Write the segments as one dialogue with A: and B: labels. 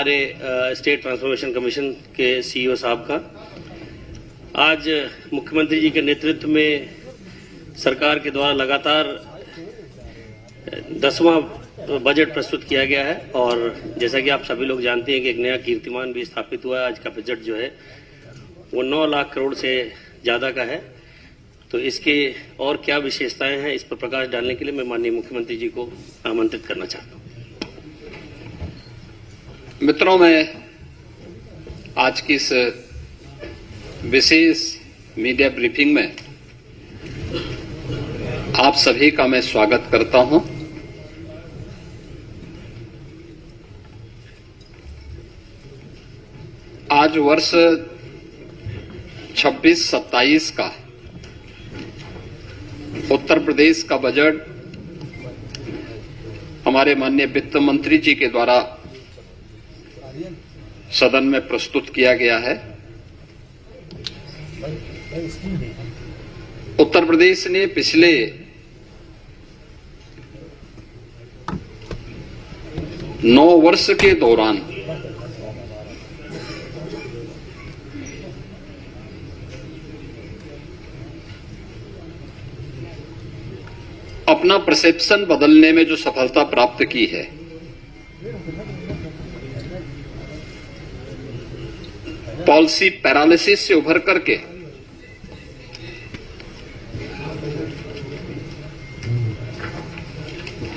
A: हमारे state transformation commission के CEO साहब का आज मुख्यमंत्री जी के नेतृत्व में सरकार के द्वारा लगातार 10वां बजट प्रस्तुत किया गया है और जैसा कि आप सभी लोग जानते हैं कि एक नया कीर्तिमान भी स्थापित हुआ है। आज का बजट जो है वो 9 लाख करोड़ से ज्यादा का है। तो इसके और क्या विशेषताएं हैं, इस पर प्रकाश डालने के लिए मैं माननीय मुख्यमंत्री जी को आमंत्रित करना चाहता हूं।
B: मित्रों, मैं आज की इस विशेष मीडिया ब्रीफिंग में आप सभी का मैं स्वागत करता हूं। आज वर्ष 26-27 का उत्तर प्रदेश का बजट हमारे माननीय वित्त मंत्री जी के द्वारा सदन में प्रस्तुत किया गया है। उत्तर प्रदेश ने पिछले 9 वर्ष के दौरान अपना परसेप्शन बदलने में जो सफलता प्राप्त की है, पॉलिसी पैरालिसिस से उभर करके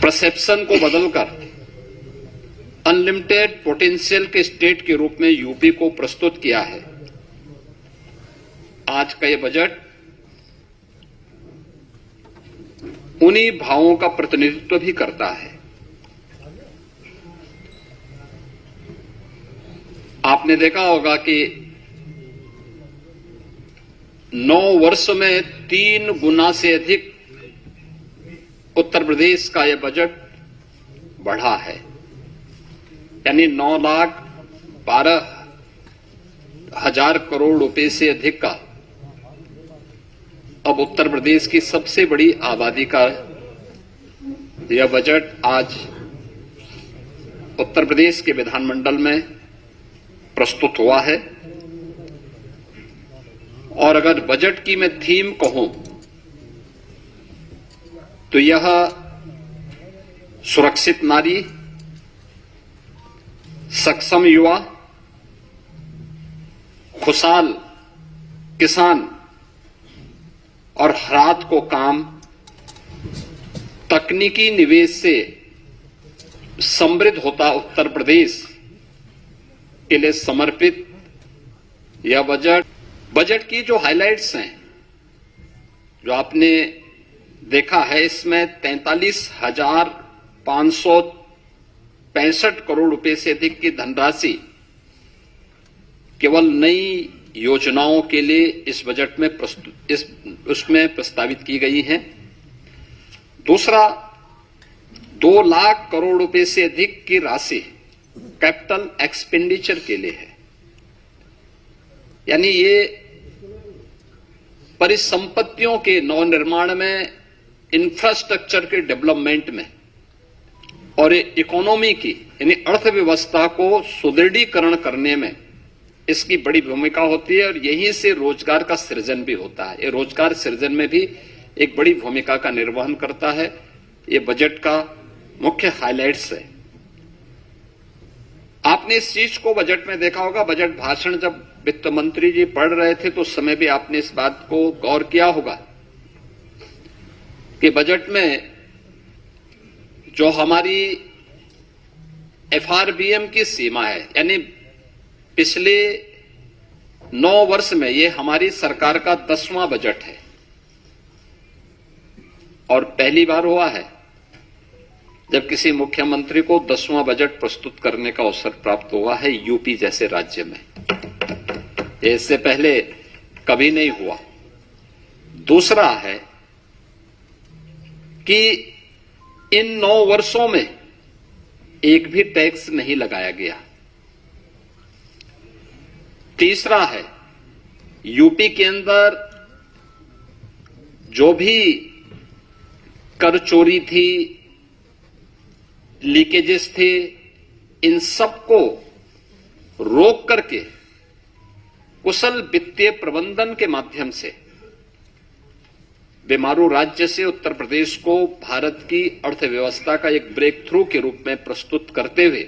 B: परसेप्शन को बदलकर अनलिमिटेड पोटेंशियल के स्टेट के रूप में यूपी को प्रस्तुत किया है। आज का यह बजट उन्हीं भावों का प्रतिनिधित्व भी करता है। आपने देखा होगा कि 9 वर्ष में 3 गुना से अधिक उत्तर प्रदेश का यह बजट बढ़ा है, यानी 9,12,000 करोड़ रुपए से अधिक का अब उत्तर प्रदेश की सबसे बड़ी आबादी का यह बजट आज उत्तर प्रदेश के विधानमंडल में प्रस्तुत हुआ है। और अगर बजट की मैं थीम कहूं तो यह सुरक्षित नारी, सक्षम युवा, खुशहाल किसान और रात को काम, तकनीकी निवेश से समृद्ध होता उत्तर प्रदेश के लिए समर्पित यह बजट की जो हाइलाइट्स हैं, जो आपने देखा है, इसमें 43,565 करोड़ रुपए से अधिक की धनराशि केवल नई योजनाओं के लिए इस बजट में उसमें प्रस्तावित की गई है। दूसरा, 2 लाख करोड़ रुपए से अधिक की राशि कैपिटल एक्सपेंडिचर के लिए है, यानी ये परिसंपत्तियों के नवनिर्माण में, इंफ्रास्ट्रक्चर के डेवलपमेंट में और इकोनॉमी की यानी अर्थव्यवस्था को सुदृढ़ीकरण करने में इसकी बड़ी भूमिका होती है और यहीं से रोजगार का सृजन भी होता है। ये रोजगार सृजन में भी एक बड़ी भूमिका का निर्वहन करता है। ये बजट का मुख्य हाइलाइट्स है। आपने इस चीज को बजट में देखा होगा। बजट भाषण जब वित्त मंत्री जी पढ़ रहे थे तो उस समय भी आपने इस बात को गौर किया होगा कि बजट में जो हमारी एफआरबीएम की सीमा है, यानी पिछले 9 वर्ष में ये हमारी सरकार का 10वां बजट है और पहली बार हुआ है जब किसी मुख्यमंत्री को 10वां बजट प्रस्तुत करने का अवसर प्राप्त हुआ है यूपी जैसे राज्य में। इससे पहले कभी नहीं हुआ। दूसरा है कि इन 9 वर्षों में एक भी टैक्स नहीं लगाया गया। तीसरा है, यूपी के अंदर जो भी कर चोरी थी, लीकेजेस थे, इन सबको रोक करके कुशल वित्तीय प्रबंधन के माध्यम से बीमारू राज्य से उत्तर प्रदेश को भारत की अर्थव्यवस्था का एक ब्रेक थ्रू के रूप में प्रस्तुत करते हुए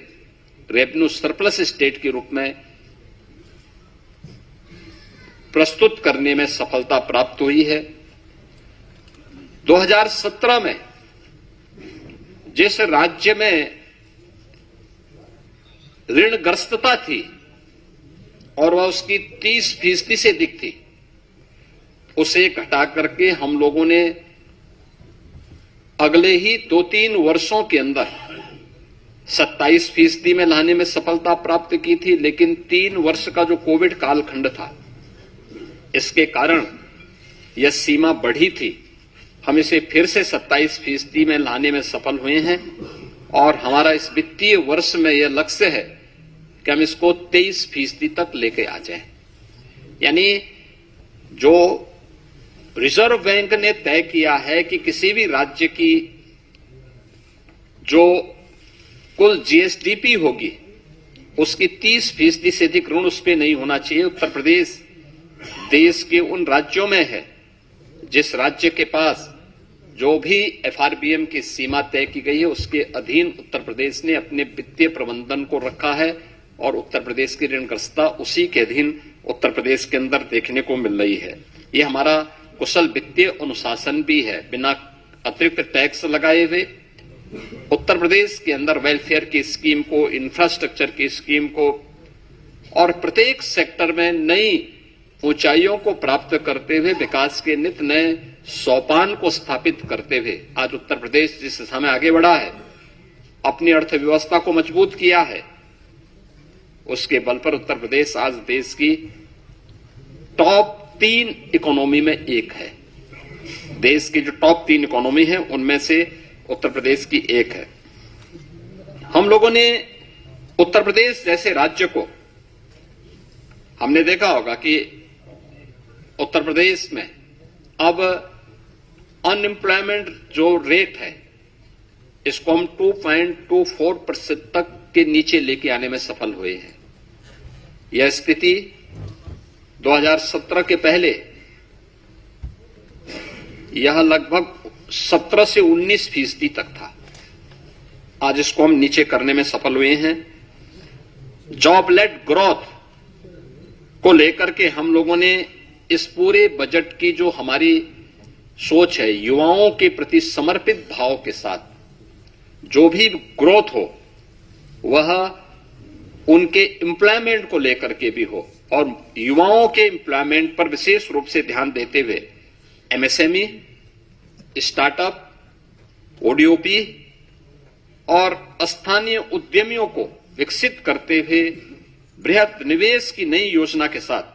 B: रेवेन्यू सरप्लस स्टेट के रूप में प्रस्तुत करने में सफलता प्राप्त हुई है। 2017 में जिस राज्य में ऋणग्रस्तता थी और वह उसकी 30% से अधिक थी, उसे घटा करके हम लोगों ने अगले ही 2-3 वर्षों के अंदर 27% में लाने में सफलता प्राप्त की थी। लेकिन 3 वर्ष का जो कोविड कालखंड था, इसके कारण यह सीमा बढ़ी थी। हम इसे फिर से 27% में लाने में सफल हुए हैं और हमारा इस वित्तीय वर्ष में यह लक्ष्य है कि हम इसको 23% तक लेके आ जाएं। यानी जो रिजर्व बैंक ने तय किया है कि किसी भी राज्य की जो कुल जीएसडीपी होगी उसकी 30% से अधिक ऋण उस पर नहीं होना चाहिए। उत्तर प्रदेश देश के उन राज्यों में है जिस राज्य के पास जो भी एफआरबीएम की सीमा तय की गई है उसके अधीन उत्तर प्रदेश ने अपने वित्तीय प्रबंधन को रखा है और उत्तर प्रदेश की ऋणग्रस्तता उसी के अधीन उत्तर प्रदेश के अंदर देखने को मिल रही है। ये हमारा कुशल वित्तीय अनुशासन भी है। बिना अतिरिक्त टैक्स लगाए हुए उत्तर प्रदेश के अंदर वेलफेयर की स्कीम को, इंफ्रास्ट्रक्चर की स्कीम को और प्रत्येक सेक्टर में नई ऊंचाइयों को प्राप्त करते हुए विकास के नित नए सोपान को स्थापित करते हुए आज उत्तर प्रदेश जिस दिशा में आगे बढ़ा है, अपनी अर्थव्यवस्था को मजबूत किया है, उसके बल पर उत्तर प्रदेश आज देश की टॉप 3 इकोनॉमी में एक है। देश की जो टॉप 3 इकोनॉमी है उनमें से उत्तर प्रदेश की एक है। हम लोगों ने उत्तर प्रदेश जैसे राज्य को, हमने देखा होगा कि उत्तर प्रदेश में अब अनएम्प्लॉयमेंट जो रेट है इसको हम 2.24% तक के नीचे लेके आने में सफल हुए हैं। यह स्थिति 2017 के पहले यह लगभग 17 से 19% तक था। आज इसको हम नीचे करने में सफल हुए हैं। जॉब लेड ग्रोथ को लेकर के हम लोगों ने इस पूरे बजट की जो हमारी सोच है, युवाओं के प्रति समर्पित भाव के साथ जो भी ग्रोथ हो वह उनके एम्प्लॉयमेंट को लेकर के भी हो और युवाओं के एम्प्लॉयमेंट पर विशेष रूप से ध्यान देते हुए एमएसएमई, स्टार्टअप, ओडीओपी और स्थानीय उद्यमियों को विकसित करते हुए बृहद निवेश की नई योजना के साथ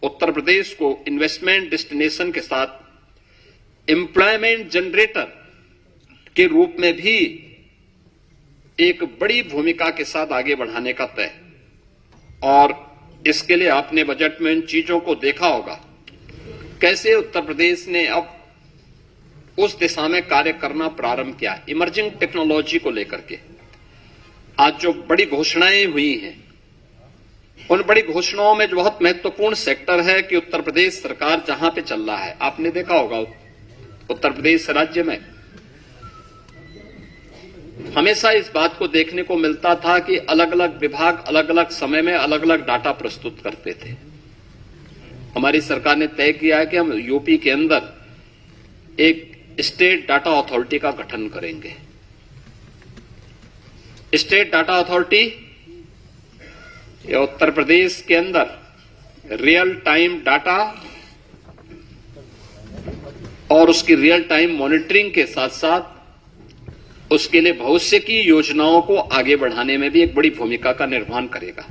B: उत्तर प्रदेश को इन्वेस्टमेंट डेस्टिनेशन के साथ एम्प्लॉयमेंट जनरेटर के रूप में भी एक बड़ी भूमिका के साथ आगे बढ़ाने का तय। और इसके लिए आपने बजट में इन चीजों को देखा होगा, कैसे उत्तर प्रदेश ने अब उस दिशा में कार्य करना प्रारंभ किया। इमर्जिंग टेक्नोलॉजी को लेकर के आज जो बड़ी घोषणाएं हुई हैं, उन बड़ी घोषणाओं में जो बहुत महत्वपूर्ण सेक्टर है कि उत्तर प्रदेश सरकार जहां पे चल रहा है, आपने देखा होगा उत्तर प्रदेश राज्य में हमेशा इस बात को देखने को मिलता था कि अलग अलग विभाग अलग अलग समय में अलग अलग डाटा प्रस्तुत करते थे। हमारी सरकार ने तय किया है कि हम यूपी के अंदर एक स्टेट डाटा अथॉरिटी का गठन करेंगे। स्टेट डाटा अथॉरिटी या उत्तर प्रदेश के अंदर रियल टाइम डाटा और उसकी रियल टाइम मॉनिटरिंग के साथ साथ उसके लिए भविष्य की योजनाओं को आगे बढ़ाने में भी एक बड़ी भूमिका का निर्वहन करेगा।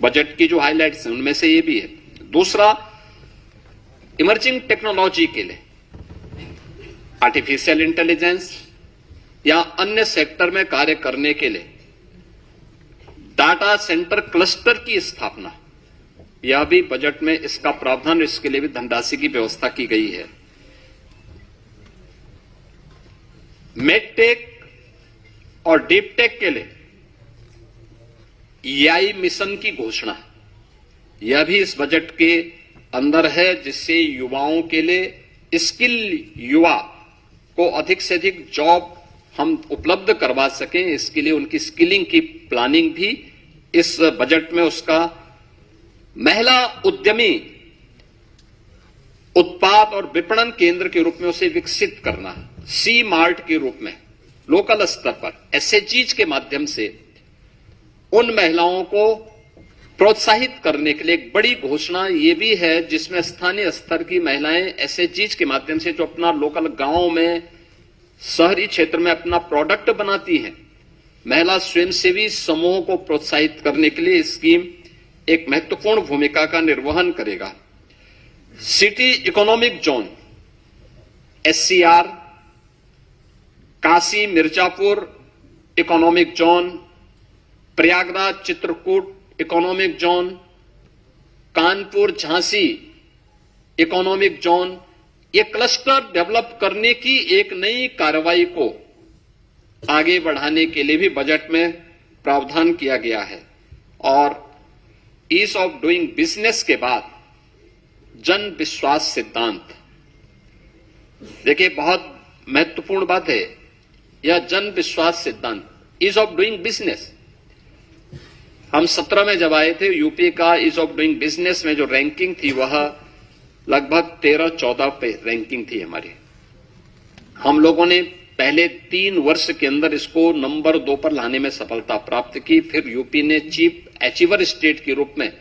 B: बजट की जो हाइलाइट्स हैं उनमें से ये भी है। दूसरा, इमर्जिंग टेक्नोलॉजी के लिए आर्टिफिशियल इंटेलिजेंस या अन्य सेक्टर में कार्य करने के लिए डाटा सेंटर क्लस्टर की स्थापना, यह भी बजट में इसका प्रावधान, इसके लिए भी धनराशि की व्यवस्था की गई है। मेडटेक और डीपटेक के लिए EI मिशन की घोषणा, यह भी इस बजट के अंदर है, जिससे युवाओं के लिए स्किल युवा को अधिक से अधिक जॉब हम उपलब्ध करवा सकें। इसके लिए उनकी स्किलिंग की प्लानिंग भी इस बजट में, उसका महिला उद्यमी उत्पाद और विपणन केंद्र के रूप में उसे विकसित करना, सी मार्ट के रूप में लोकल स्तर पर SHGs के माध्यम से उन महिलाओं को प्रोत्साहित करने के लिए एक बड़ी घोषणा ये भी है, जिसमें स्थानीय स्तर की महिलाएं SHGs के माध्यम से जो अपना लोकल गांव में, शहरी क्षेत्र में अपना प्रोडक्ट बनाती हैं, महिला स्वयंसेवी समूहों को प्रोत्साहित करने के लिए स्कीम एक महत्वपूर्ण भूमिका का निर्वहन करेगा। City economic zone SCR, Kashi Mirzapur economic zone, Prayagraj Chitrakoot economic zone, Kanpur Jhansi economic zone, ये क्लस्टर डेवलप करने की एक नई कार्रवाई को आगे बढ़ाने के लिए भी बजट में प्रावधान किया गया है। और ईज ऑफ डूइंग बिजनेस के बाद जन विश्वास सिद्धांत, देखिए बहुत महत्वपूर्ण बात है यह जन विश्वास सिद्धांत, ईज ऑफ डूइंग बिजनेस। हम 17 में जब आए थे, यूपी का ईज ऑफ डूइंग बिजनेस में जो रैंकिंग थी वह लगभग 13-14 पे रैंकिंग थी हमारी। हम लोगों ने पहले 3 वर्ष के अंदर इसको नंबर 2 पर लाने में सफलता प्राप्त की। फिर यूपी ने चीफ अचीवर स्टेट के रूप में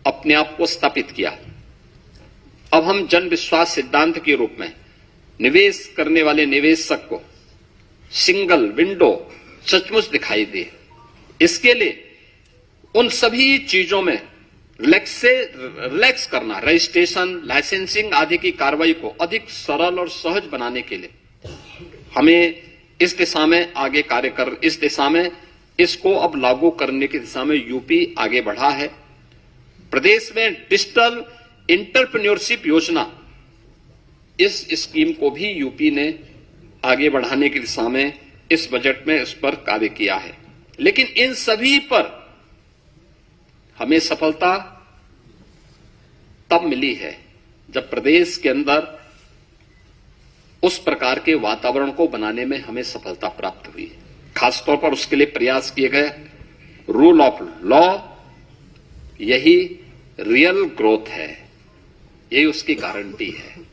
B: अपने आप को स्थापित किया। अब हम जन विश्वास सिद्धांत के रूप में निवेश करने वाले निवेशक को सिंगल विंडो सचमुच दिखाई दे, इसके लिए उन सभी चीजों में रिलैक्स करना, रजिस्ट्रेशन, लाइसेंसिंग आदि की कार्रवाई को अधिक सरल और सहज बनाने के लिए हमें इस दिशा में आगे कार्य कर, इस दिशा में इसको अब लागू करने की दिशा में यूपी आगे बढ़ा है। प्रदेश में डिजिटल एंटरप्रेन्योरशिप योजना, इस स्कीम को भी यूपी ने आगे बढ़ाने की दिशा में इस बजट में इस पर कार्य किया है। लेकिन इन सभी पर हमें सफलता तब मिली है जब प्रदेश के अंदर उस प्रकार के वातावरण को बनाने में हमें सफलता प्राप्त हुई। खासतौर पर उसके लिए प्रयास किए गए रूल ऑफ लॉ, यही रियल ग्रोथ है, यही उसकी गारंटी है।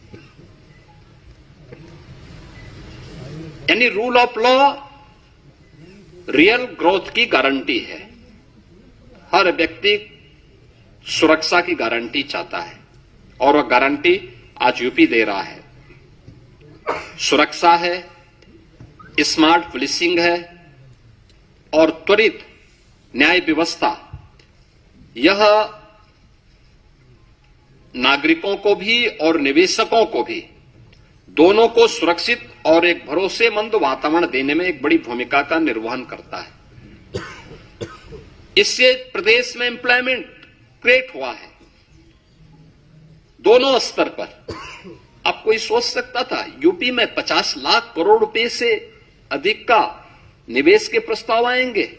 B: यानी rule of law real growth की गारंटी है। हर व्यक्ति सुरक्षा की गारंटी चाहता है और वह गारंटी आज यूपी दे रहा है। सुरक्षा है, स्मार्ट पुलिसिंग है और त्वरित न्याय व्यवस्था, यह नागरिकों को भी और निवेशकों को भी, दोनों को सुरक्षित और एक भरोसेमंद वातावरण देने में एक बड़ी भूमिका का निर्वहन करता है। इससे प्रदेश में एम्प्लॉयमेंट क्रिएट हुआ है दोनों स्तर पर। अब कोई सोच सकता था यूपी में 50 लाख करोड़ रुपए से अधिक का निवेश के प्रस्ताव आएंगे?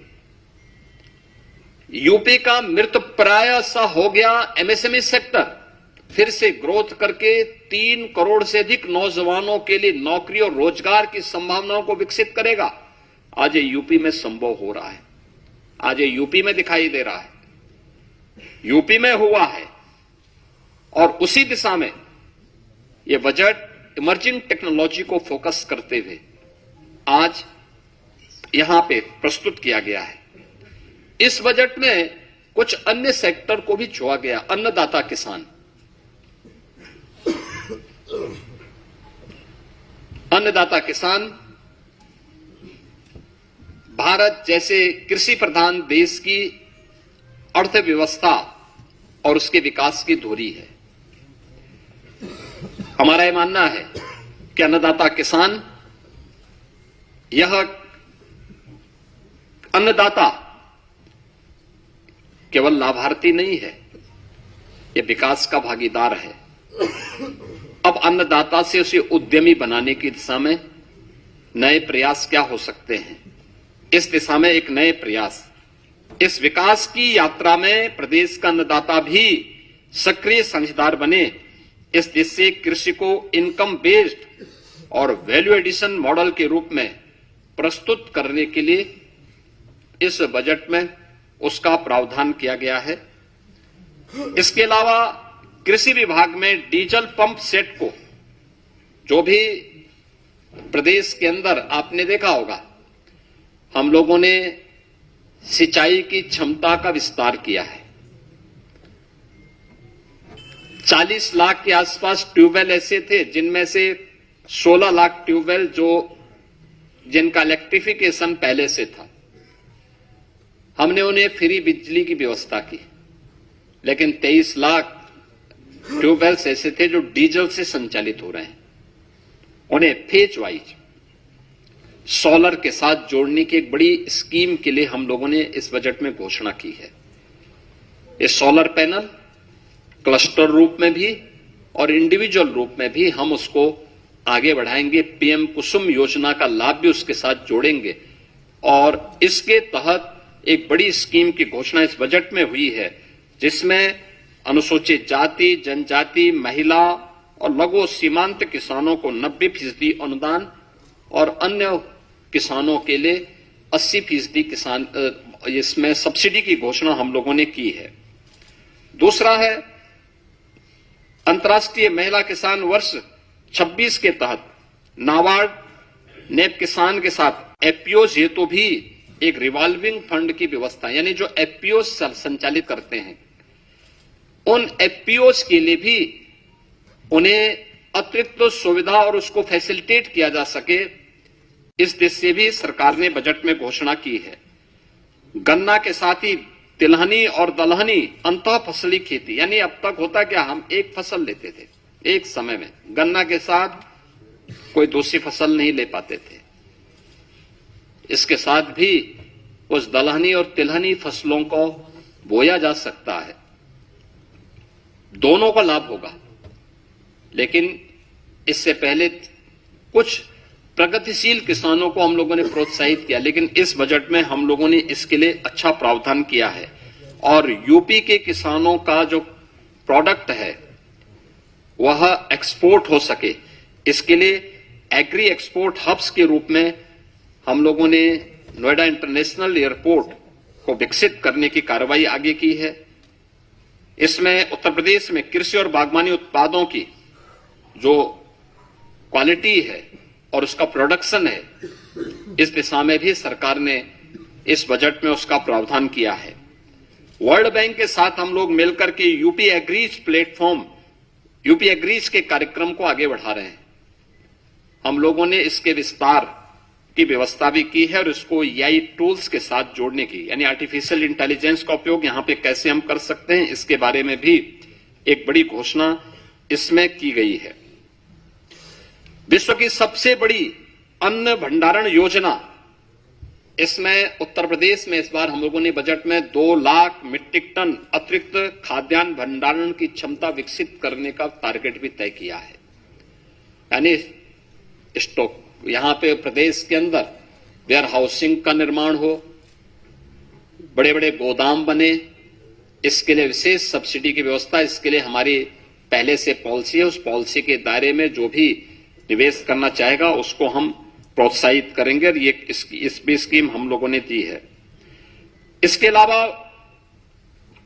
B: यूपी का मृतप्राय सा हो गया एमएसएमई सेक्टर, फिर से ग्रोथ करके 3 करोड़ से अधिक नौजवानों के लिए नौकरी और रोजगार की संभावनाओं को विकसित करेगा। आज ये यूपी में संभव हो रहा है, आज ये यूपी में दिखाई दे रहा है, यूपी में हुआ है। और उसी दिशा में ये बजट इमर्जिंग टेक्नोलॉजी को फोकस करते हुए आज यहां पे प्रस्तुत किया गया है। इस बजट में कुछ अन्य सेक्टर को भी छुआ गया। अन्नदाता किसान, अन्नदाता किसान भारत जैसे कृषि प्रधान देश की अर्थव्यवस्था और उसके विकास की धुरी है। हमारा यह मानना है कि अन्नदाता किसान, यह अन्नदाता केवल लाभार्थी नहीं है, यह विकास का भागीदार है। अब अन्नदाता से उसे उद्यमी बनाने की दिशा में नए प्रयास क्या हो सकते हैं, इस दिशा में एक नए प्रयास इस विकास की यात्रा में प्रदेश का अन्नदाता भी सक्रिय साझेदार बने, इस देश से कृषि को इनकम बेस्ड और वैल्यू एडिशन मॉडल के रूप में प्रस्तुत करने के लिए इस बजट में उसका प्रावधान किया गया है। इसके अलावा कृषि विभाग में डीजल पंप सेट को, जो भी प्रदेश के अंदर आपने देखा होगा, हम लोगों ने सिंचाई की क्षमता का विस्तार किया है। 40 लाख के आसपास ट्यूबवेल ऐसे थे जिनमें से 16 लाख ट्यूबवेल जिनका इलेक्ट्रिफिकेशन पहले से था। हमने उन्हें फ्री बिजली की व्यवस्था की, लेकिन 23 लाख ट्यूबवेल्स ऐसे थे जो डीजल से संचालित हो रहे हैं। उन्हें फेज वाइज सोलर के साथ जोड़ने की एक बड़ी स्कीम के लिए हम लोगों ने इस बजट में घोषणा की है। ये सोलर पैनल क्लस्टर रूप में भी और इंडिविजुअल रूप में भी हम उसको आगे बढ़ाएंगे। पीएम कुसुम योजना का लाभ भी उसके साथ जोड़ेंगे और इसके तहत एक बड़ी स्कीम की घोषणा इस बजट में हुई है, जिसमें अनुसूचित जाति, जनजाति, महिला और लघु सीमांत किसानों को 90% अनुदान और अन्य किसानों के लिए 80% किसान इसमें सब्सिडी की घोषणा हम लोगों ने की है। दूसरा है अंतर्राष्ट्रीय महिला किसान वर्ष 26 के तहत नाबार्ड नेप किसान के साथ एफपीओ हेतु भी एक रिवॉल्विंग फंड की व्यवस्था, यानी जो एफपीओ संचालित करते हैं उन एफपीओ के लिए भी उन्हें अतिरिक्त सुविधा और उसको फैसिलिटेट किया जा सके, इस दिशा से भी सरकार ने बजट में घोषणा की है। गन्ना के साथ ही तिलहनी और दलहनी अंतः फसली खेती, यानी अब तक होता क्या, हम एक फसल लेते थे एक समय में, गन्ना के साथ कोई दूसरी फसल नहीं ले पाते थे। इसके साथ भी उस दलहनी और तिलहनी फसलों को बोया जा सकता है, दोनों का लाभ होगा। लेकिन इससे पहले कुछ प्रगतिशील किसानों को हम लोगों ने प्रोत्साहित किया, लेकिन इस बजट में हम लोगों ने इसके लिए अच्छा प्रावधान किया है और यूपी के किसानों का जो प्रोडक्ट है वह एक्सपोर्ट हो सके, इसके लिए एग्री एक्सपोर्ट हब्स के रूप में हम लोगों ने नोएडा इंटरनेशनल एयरपोर्ट को विकसित करने की कार्रवाई आगे की है। इसमें उत्तर प्रदेश में कृषि और बागवानी उत्पादों की जो क्वालिटी है और उसका प्रोडक्शन है, इस दिशा में भी सरकार ने इस बजट में उसका प्रावधान किया है। वर्ल्ड बैंक के साथ हम लोग मिलकर के UP agrees platform, UP agrees के कार्यक्रम को आगे बढ़ा रहे हैं। हम लोगों ने इसके विस्तार की व्यवस्था भी की है और इसको एआई टूल्स के साथ जोड़ने की, यानी आर्टिफिशियल इंटेलिजेंस का उपयोग यहां पे कैसे हम कर सकते हैं, इसके बारे में भी एक बड़ी घोषणा इसमें की गई है। विश्व की सबसे बड़ी अन्न भंडारण योजना, इसमें उत्तर प्रदेश में इस बार हम लोगों ने बजट में 2 लाख मीट्रिक टन अतिरिक्त खाद्यान्न भंडारण की क्षमता विकसित करने का टारगेट भी तय किया है। यानी स्टॉक यहां पे प्रदेश के अंदर वेयर हाउसिंग का निर्माण हो, बड़े बड़े गोदाम बने, इसके लिए विशेष सब्सिडी की व्यवस्था, इसके लिए हमारी पहले से पॉलिसी है। उस पॉलिसी के दायरे में जो भी निवेश करना चाहेगा उसको हम प्रोत्साहित करेंगे और ये इस भी स्कीम हम लोगों ने दी है। इसके अलावा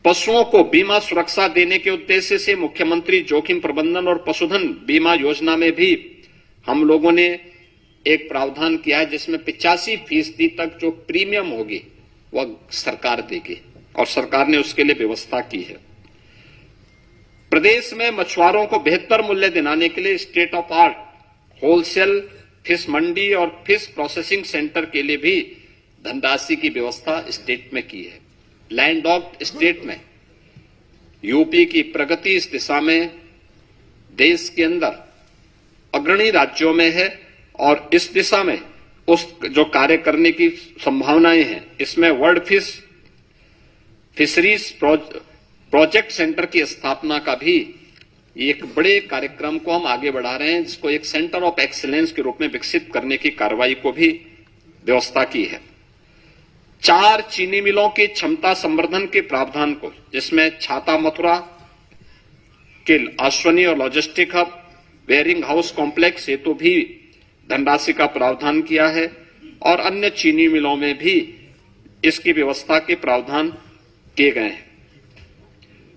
B: पशुओं को बीमा सुरक्षा देने के उद्देश्य से मुख्यमंत्री जोखिम प्रबंधन और पशुधन बीमा योजना में भी हम लोगों ने एक प्रावधान किया है, जिसमें 85% तक जो प्रीमियम होगी वह सरकार देगी और सरकार ने उसके लिए व्यवस्था की है। प्रदेश में मछुआरों को बेहतर मूल्य दिलाने के लिए state of art wholesale fish मंडी और फिश प्रोसेसिंग सेंटर के लिए भी धनराशि की व्यवस्था स्टेट में की है। लैंड लॉक्ड स्टेट में यूपी की प्रगति इस दिशा में देश के अंदर अग्रणी राज्यों में है और इस दिशा में उस जो कार्य करने की संभावनाएं हैं, इसमें वर्ल्ड फिशरीज प्रोजेक्ट सेंटर की स्थापना का भी एक बड़े कार्यक्रम को हम आगे बढ़ा रहे हैं, जिसको एक सेंटर ऑफ एक्सीलेंस के रूप में विकसित करने की कार्रवाई को भी व्यवस्था की है। 4 चीनी मिलों की क्षमता संवर्धन के प्रावधान को, जिसमें छाता मथुरा के अश्वनी और logistic hub, wearing house complex हेतु भी धनराशि का प्रावधान किया है और अन्य चीनी मिलों में भी इसकी व्यवस्था के प्रावधान किए गए हैं।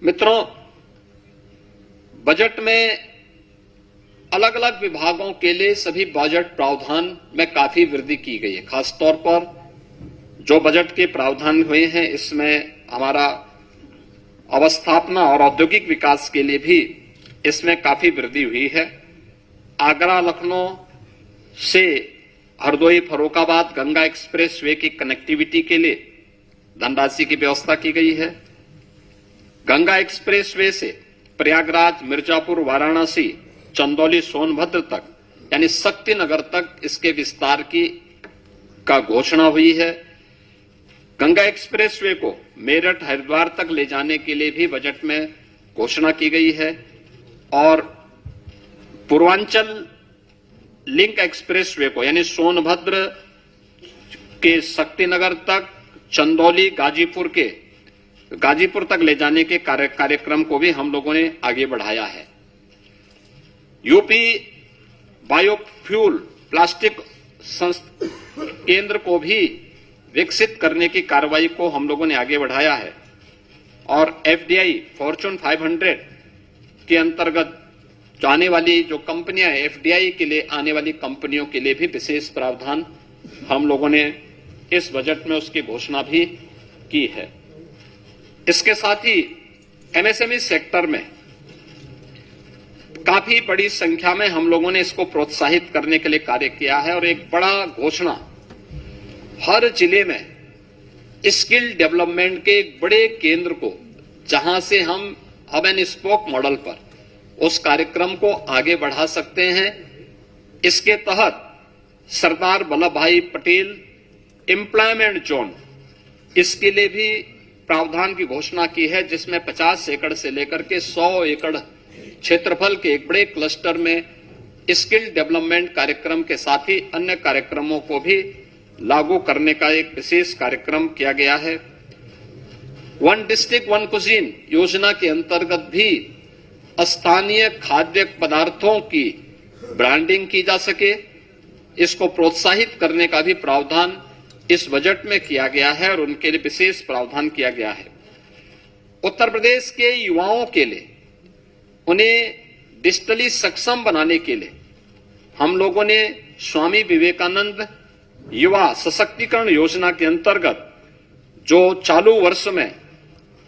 B: मित्रों, बजट में अलग अलग विभागों के लिए सभी बजट प्रावधान में काफी वृद्धि की गई है। खासतौर पर जो बजट के प्रावधान हुए हैं, इसमें हमारा अवस्थापना और औद्योगिक विकास के लिए भी इसमें काफी वृद्धि हुई है। आगरा लखनऊ से हरदोई फर्रुखाबाद गंगा एक्सप्रेस वे की कनेक्टिविटी के लिए धनराशि की व्यवस्था की गई है। गंगा एक्सप्रेस वे से प्रयागराज, मिर्जापुर, वाराणसी, चंदौली, सोनभद्र तक यानी शक्तिनगर तक इसके विस्तार का घोषणा हुई है। गंगा एक्सप्रेस वे को मेरठ, हरिद्वार तक ले जाने के लिए भी बजट में घोषणा की गई है और पूर्वांचल लिंक एक्सप्रेस वे को यानी सोनभद्र के शक्तिनगर तक, चंदौली, गाजीपुर तक ले जाने के कार्यक्रम को भी हम लोगों ने आगे बढ़ाया है। यूपी बायोफ्यूल प्लास्टिक केंद्र को भी विकसित करने की कार्रवाई को हम लोगों ने आगे बढ़ाया है और एफडीआई फॉर्च्यून 500 के अंतर्गत जो आने वाली जो कंपनियां हैं, एफडीआई के लिए आने वाली कंपनियों के लिए भी विशेष प्रावधान हम लोगों ने इस बजट में उसकी घोषणा भी की है। इसके साथ ही एमएसएमई सेक्टर में काफी बड़ी संख्या में हम लोगों ने इसको प्रोत्साहित करने के लिए कार्य किया है और एक बड़ा घोषणा, हर जिले में स्किल डेवलपमेंट के एक बड़े केंद्र को, जहां से हम हब एंड स्पोक मॉडल पर उस कार्यक्रम को आगे बढ़ा सकते हैं। इसके तहत सरदार वल्लभ भाई पटेल एम्प्लॉयमेंट जोन, इसके लिए भी प्रावधान की घोषणा की है, जिसमें 50 एकड़ से लेकर के 100 एकड़ क्षेत्रफल के एक बड़े क्लस्टर में स्किल डेवलपमेंट कार्यक्रम के साथ ही अन्य कार्यक्रमों को भी लागू करने का एक विशेष कार्यक्रम किया गया है। वन डिस्ट्रिक्ट वन कुजीन योजना के अंतर्गत भी स्थानीय खाद्य पदार्थों की ब्रांडिंग की जा सके, इसको प्रोत्साहित करने का भी प्रावधान इस बजट में किया गया है और उनके लिए विशेष प्रावधान किया गया है। उत्तर प्रदेश के युवाओं के लिए, उन्हें डिजिटली सक्षम बनाने के लिए हम लोगों ने स्वामी विवेकानंद युवा सशक्तिकरण योजना के अंतर्गत जो चालू वर्ष में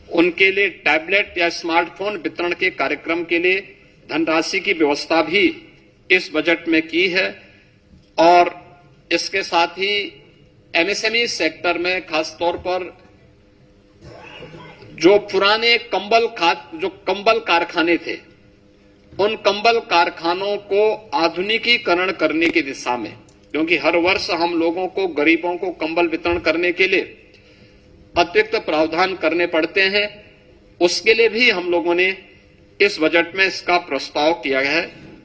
B: उनके लिए टैबलेट या स्मार्टफोन वितरण के कार्यक्रम के लिए धनराशि की व्यवस्था भी इस बजट में की है और इसके साथ ही एमएसएमई सेक्टर में खासतौर पर जो पुराने कंबल कारखाने थे, उन कंबल कारखानों को आधुनिकीकरण करने की दिशा में, क्योंकि हर वर्ष हम लोगों को, गरीबों को कंबल वितरण करने के लिए अतिरिक्त प्रावधान करने पड़ते हैं, उसके लिए भी हम लोगों ने इस बजट में इसका प्रस्ताव किया है।